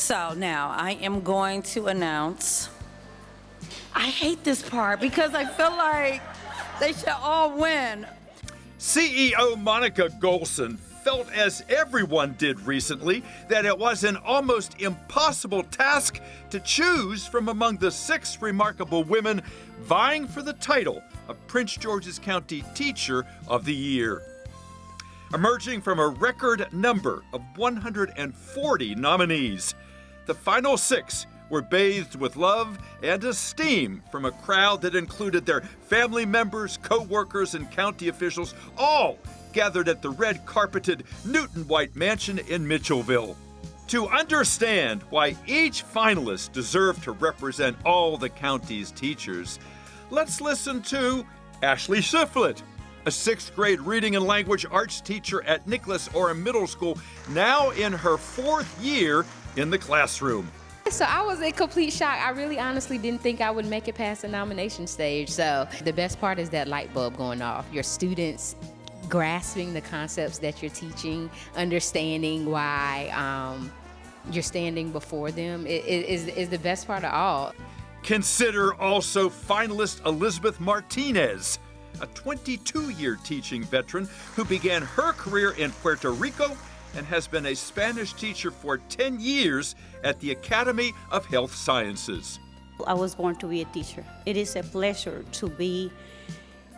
So now I am going to announce. I hate this part because I feel like they should all win. CEO Monica Golson felt, as everyone did recently, that it was an almost impossible task to choose from among the 6 remarkable women vying for the title of Prince George's County Teacher of the Year. Emerging from a record number of 140 nominees, the final 6 were bathed with love and esteem from a crowd that included their family members, co-workers, and county officials, all gathered at the red-carpeted Newton White Mansion in Mitchellville. To understand why each finalist deserved to represent all the county's teachers, let's listen to Ashley Shiflett, a 6th grade reading and language arts teacher at Nicholas Orem Middle School, now in her 4th year in the classroom. So I was in complete shock. I really honestly didn't think I would make it past the nomination stage. So the best part is that light bulb going off. Your students grasping the concepts that you're teaching, understanding why you're standing before them is the best part of all. Consider also finalist Elizabeth Martinez, a 22-year teaching veteran who began her career in Puerto Rico and has been a Spanish teacher for 10 years at the Academy of Health Sciences. I was born to be a teacher. It is a pleasure to be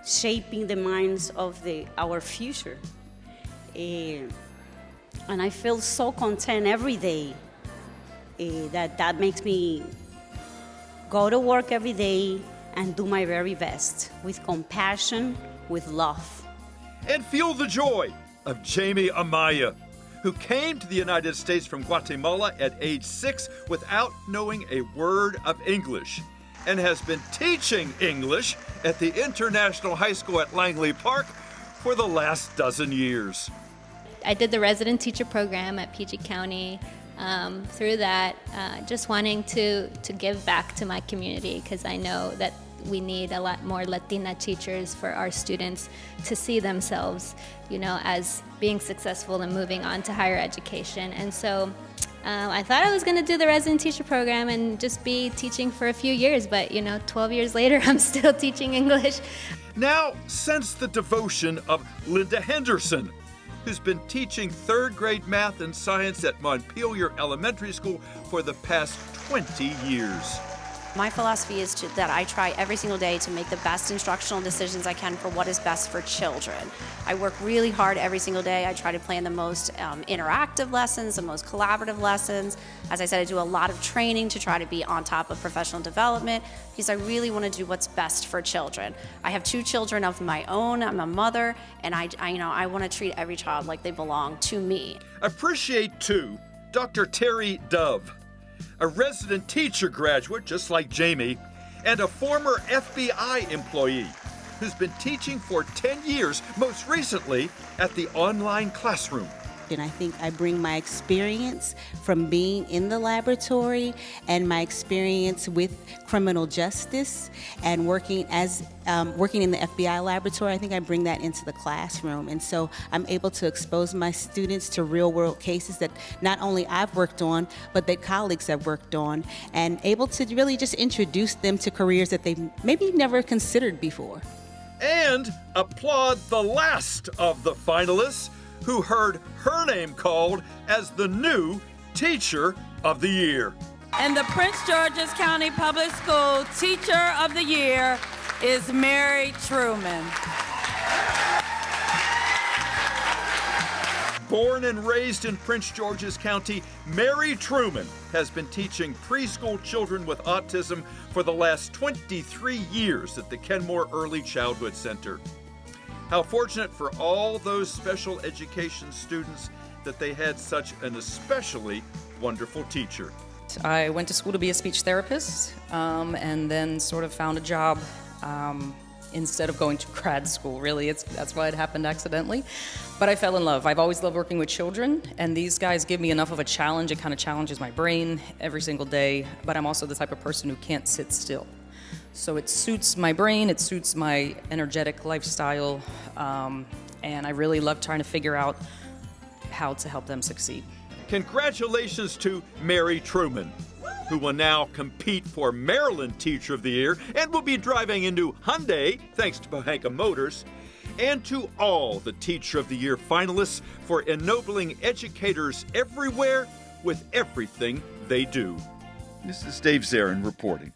shaping the minds of our future. And I feel so content every day that makes me go to work every day and do my very best with compassion, with love. And feel the joy of Jamie Amaya, who came to the United States from Guatemala at age 6 without knowing a word of English, and has been teaching English at the International High School at Langley Park for the last dozen years. I did the resident teacher program at PG County. Through that, just wanting to give back to my community, because I know that we need a lot more Latina teachers for our students to see themselves, as being successful and moving on to higher education. And so I thought I was going to do the resident teacher program and just be teaching for a few years, but 12 years later, I'm still teaching English. Now, sense the devotion of Linda Henderson, who's been teaching 3rd grade math and science at Montpelier Elementary School for the past 20 years. My philosophy is that I try every single day to make the best instructional decisions I can for what is best for children. I work really hard every single day. I try to plan the most interactive lessons, the most collaborative lessons. As I said, I do a lot of training to try to be on top of professional development because I really want to do what's best for children. I have 2 children of my own. I'm a mother, and I want to treat every child like they belong to me. Appreciate, too, Dr. Terry Dove, a resident teacher graduate just like Jamie, and a former FBI employee who's been teaching for 10 years, most recently at the online classroom. And I think I bring my experience from being in the laboratory and my experience with criminal justice and working in the FBI laboratory. I think I bring that into the classroom. And so I'm able to expose my students to real world cases that not only I've worked on, but that colleagues have worked on, and able to really just introduce them to careers that they've maybe never considered before. And applaud the last of the finalists who heard her name called as the new Teacher of the Year. And the Prince George's County Public School Teacher of the Year is Mary Truman. Born and raised in Prince George's County, Mary Truman has been teaching preschool children with autism for the last 23 years at the Kenmore Early Childhood Center. How fortunate for all those special education students that they had such an especially wonderful teacher. I went to school to be a speech therapist, and then sort of found a job instead of going to grad school, really. That's why it happened accidentally. But I fell in love. I've always loved working with children, and these guys give me enough of a challenge. It kind of challenges my brain every single day, but I'm also the type of person who can't sit still. So it suits my brain, it suits my energetic lifestyle, and I really love trying to figure out how to help them succeed. Congratulations to Mary Truman, who will now compete for Maryland Teacher of the Year and will be driving a new Hyundai thanks to Pohanka Motors. And to all the Teacher of the Year finalists for ennobling educators everywhere with everything they do. This is Dave Zarin reporting.